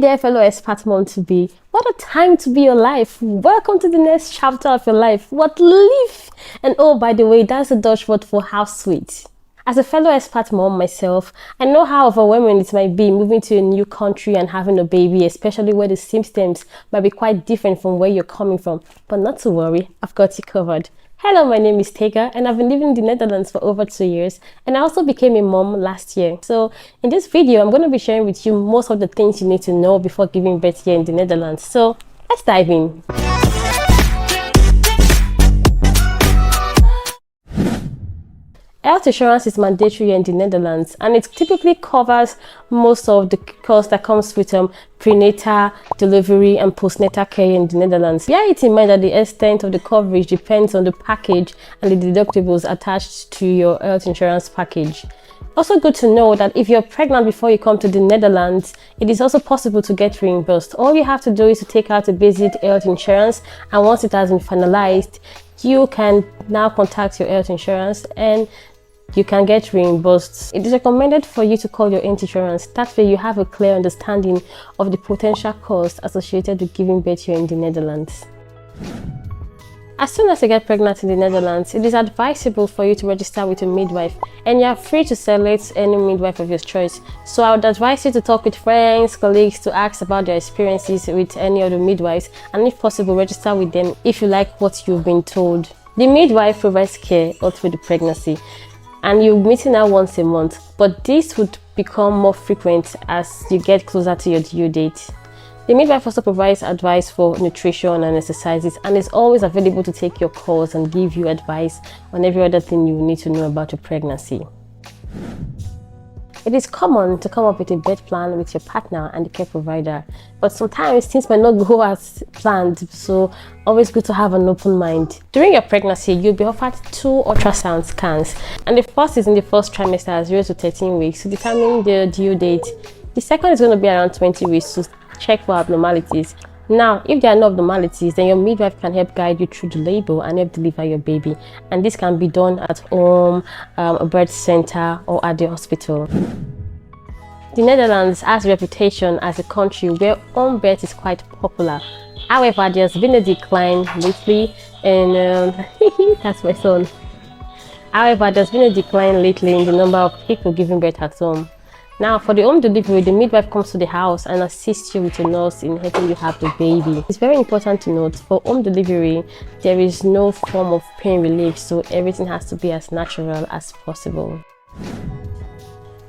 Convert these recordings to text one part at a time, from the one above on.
there, fellow expat mom to be. What a time to be alive. Welcome to the next chapter of your life. What life! And oh, by the way, that's the Dutch word for how sweet. As a fellow expat mom myself, I know how overwhelming it might be moving to a new country and having a baby, especially where the symptoms might be quite different from where you're coming from. But not to worry, I've got you covered. Hello, my name is Tega and I've been living in the Netherlands for over 2 years, and I also became a mom last year. So in this video, I'm going to be sharing with you most of the things you need to know before giving birth here in the Netherlands. So let's dive in. Health insurance is mandatory in the Netherlands, and it typically covers most of the costs that comes with prenatal, delivery and postnatal care in the Netherlands. Bear it in mind that the extent of the coverage depends on the package and the deductibles attached to your health insurance package. Also good to know that if you're pregnant before you come to the Netherlands, it is also possible to get reimbursed. All you have to do is to take out a basic health insurance, and once it has been finalized, you can now contact your health insurance and you can get reimbursed. It is recommended for you to call your health insurance. That way you have a clear understanding of the potential costs associated with giving birth here in the Netherlands. As soon as you get pregnant in the Netherlands, it is advisable for you to register with a midwife, and you are free to select any midwife of your choice. So I would advise you to talk with friends, colleagues to ask about their experiences with any of the midwives, and if possible, register with them if you like what you've been told. The midwife provides care all through the pregnancy, and you're meeting her once a month, but this would become more frequent as you get closer to your due date. The midwife also provides advice for nutrition and exercises, and is always available to take your calls and give you advice on every other thing you need to know about your pregnancy. It is common to come up with a birth plan with your partner and the care provider, but sometimes things might not go as planned, so always good to have an open mind. During your pregnancy, you'll be offered 2 ultrasound scans, and the first is in the first trimester, 0 to 13 weeks, to determine the due date. The second is going to be around 20 weeks to check for abnormalities. Now, if there are no abnormalities, then your midwife can help guide you through the labor and help deliver your baby, and this can be done at home, a birth center, or at the hospital. The Netherlands has a reputation as a country where home birth is quite popular. However, there's been a decline lately in that's my son. However, there's been a decline lately in the number of people giving birth at home. Now, for the home delivery, the midwife comes to the house and assists you with a nurse in helping you have the baby. It's very important to note, for home delivery, there is no form of pain relief, so everything has to be as natural as possible.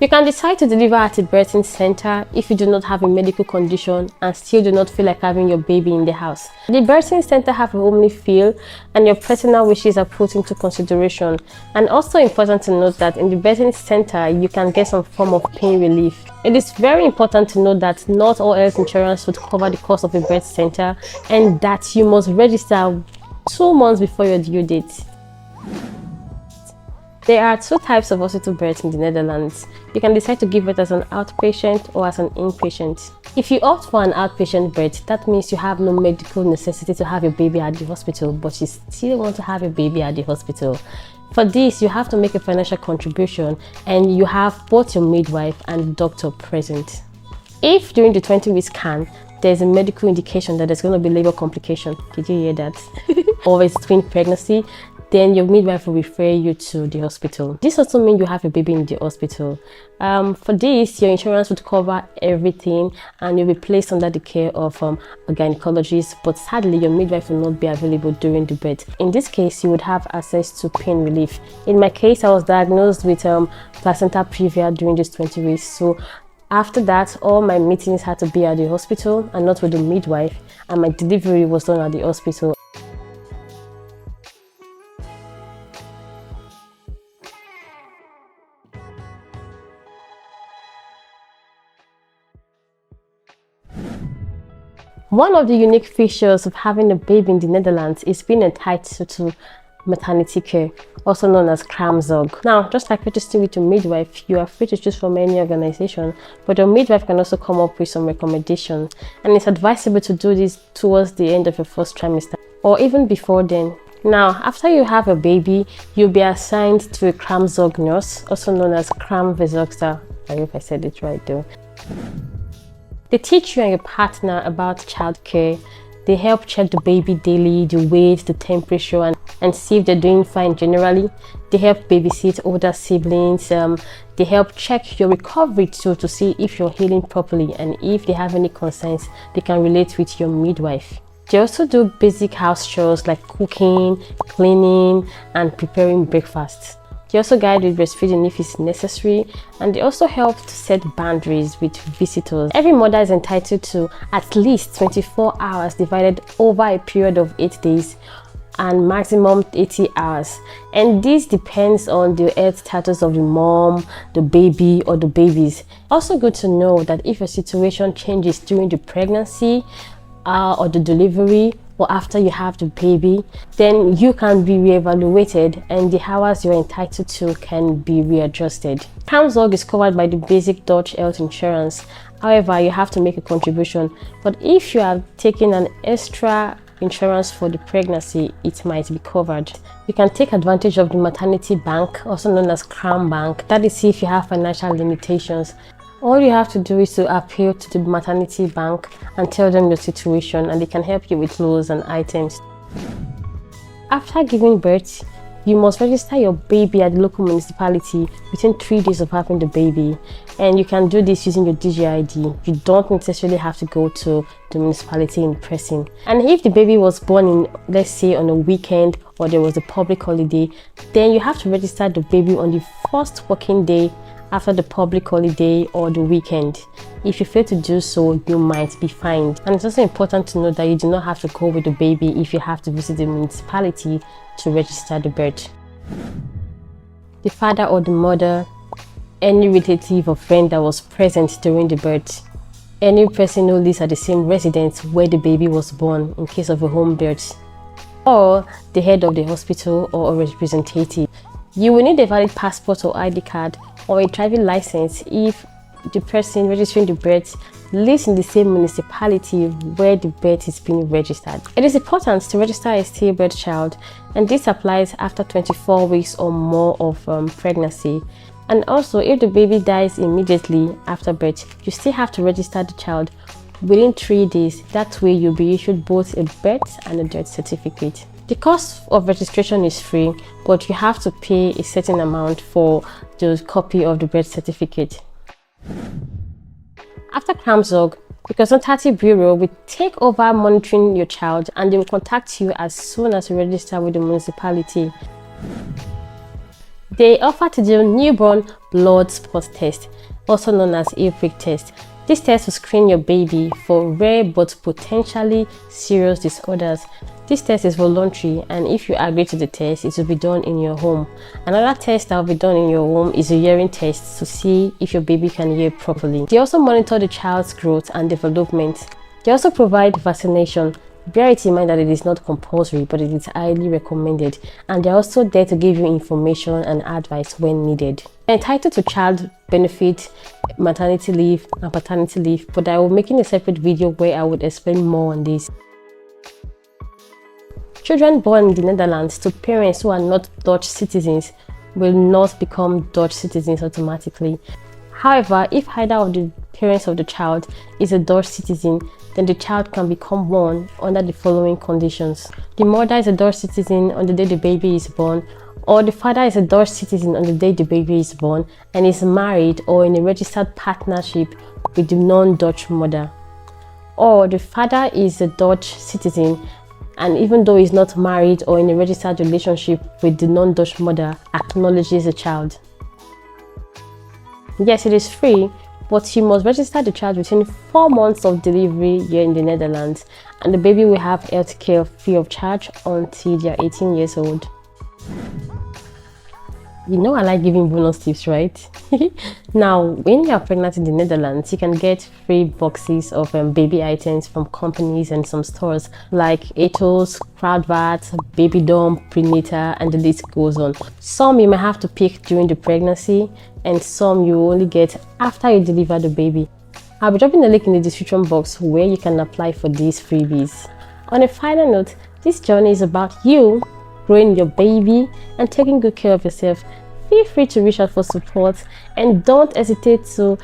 You can decide to deliver at a birthing center if you do not have a medical condition and still do not feel like having your baby in the house. The birthing center have a homely feel, and your personal wishes are put into consideration. And also important to note that in the birthing center, you can get some form of pain relief. It is very important to note that not all health insurance would cover the cost of a birth center, and that you must register 2 months before your due date. There are 2 types of hospital births in the Netherlands. You can decide to give birth as an outpatient or as an inpatient. If you opt for an outpatient birth, that means you have no medical necessity to have your baby at the hospital, but you still want to have your baby at the hospital. For this, you have to make a financial contribution, and you have both your midwife and doctor present. If during the 20-week scan, there's a medical indication that there's going to be labor complication, did you hear that? Or it's twin pregnancy, then your midwife will refer you to the hospital. This also means you have a baby in the hospital. For this, your insurance would cover everything, and you'll be placed under the care of a gynecologist, but sadly your midwife will not be available during the birth. In this case, you would have access to pain relief. In my case, I was diagnosed with placenta previa during this 20 weeks, so after that, all my meetings had to be at the hospital and not with the midwife, and my delivery was done at the hospital. One of the unique features of having a baby in the Netherlands is being entitled to maternity care, also known as kraamzorg. Now, just like registering with your midwife, you are free to choose from any organization, but your midwife can also come up with some recommendations, and it's advisable to do this towards the end of your first trimester or even before then. Now, after you have a baby, you'll be assigned to a kraamzorg nurse, also known as kraamverzorgster. I hope I said it right though. They teach you and your partner about childcare. They help check the baby daily, the weight, the temperature, and see if they're doing fine generally. They help babysit older siblings. They help check your recovery too, to see if you're healing properly, and if they have any concerns, they can relate with your midwife. They also do basic house chores like cooking, cleaning, and preparing breakfast. They also guide with breastfeeding if it's necessary, and they also help to set boundaries with visitors. Every mother is entitled to at least 24 hours divided over a period of 8 days and maximum 80 hours. And this depends on the health status of the mom, the baby, or the babies. Also good to know that if your situation changes during the pregnancy or the delivery, or after you have the baby, then you can be reevaluated and the hours you're entitled to can be readjusted. Kamzorg is covered by the basic Dutch health insurance. However, you have to make a contribution. But if you are taking an extra insurance for the pregnancy, it might be covered. You can take advantage of the maternity bank, also known as Crown Bank. That is if you have financial limitations. All you have to do is to appeal to the maternity bank and tell them your situation, and they can help you with loans and items. After giving birth, you must register your baby at the local municipality within 3 days of having the baby, and you can do this using your DGID. You don't necessarily have to go to the municipality in person. And if the baby was born in, let's say, on a weekend or there was a public holiday, then you have to register the baby on the first working day after the public holiday or the weekend. If you fail to do so, you might be fined. And it's also important to know that you do not have to go with the baby if you have to visit the municipality to register the birth. The father or the mother, any relative or friend that was present during the birth, any person who lives at the same residence where the baby was born in case of a home birth, or the head of the hospital or a representative. You will need a valid passport or ID card or a driving license if the person registering the birth lives in the same municipality where the birth is being registered. It is important to register a stillbirth child, and this applies after 24 weeks or more of pregnancy. And also, if the baby dies immediately after birth, you still have to register the child within 3 days. That way you'll be issued both a birth and a death certificate. The cost of registration is free, but you have to pay a certain amount for the copy of the birth certificate. After Kamzorg, the Consultative Bureau will take over monitoring your child, and they will contact you as soon as you register with the municipality. They offer to do newborn blood spot test, also known as EPRIC test. This test will screen your baby for rare but potentially serious disorders. This test is voluntary, and if you agree to the test, it will be done in your home. Another test that will be done in your home is a hearing test to see if your baby can hear properly. They also monitor the child's growth and development. They also provide vaccination. Bear it in mind that it is not compulsory, but it is highly recommended, and they're also there to give you information and advice when needed. You're entitled to child benefit, maternity leave, and paternity leave, but I will be making a separate video where I would explain more on this. Children born in the Netherlands to parents who are not Dutch citizens will not become Dutch citizens automatically. However, if either of the parents of the child is a Dutch citizen, then the child can become one under the following conditions. The mother is a Dutch citizen on the day the baby is born, or the father is a Dutch citizen on the day the baby is born and is married or in a registered partnership with the non-Dutch mother. Or the father is a Dutch citizen, and even though he's not married or in a registered relationship with the non-Dutch mother, acknowledges the child. Yes, it is free, but you must register the child within 4 months of delivery here in the Netherlands, and the baby will have health care free of charge until they are 18 years old. You know I like giving bonus tips, right? Now, when you are pregnant in the Netherlands, you can get free boxes of baby items from companies and some stores like Ethos, Kruidvat, Babydom, Prenatal, and the list goes on. Some you may have to pick during the pregnancy, and some you only get after you deliver the baby. I'll be dropping a link in the description box where you can apply for these freebies. On a final note, this journey is about you growing your baby and taking good care of yourself. feel free to reach out for support, and don't hesitate to,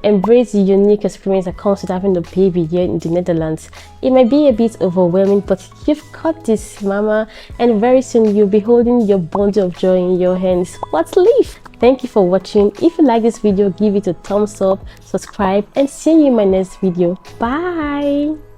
embrace the unique experience that comes with having a baby here in the Netherlands. It might be a bit overwhelming, but you've got this, mama, and very soon you'll be holding your bundle of joy in your hands. What's life? Thank you for watching. If you like this video, give it a thumbs up, subscribe, and see you in my next video. Bye.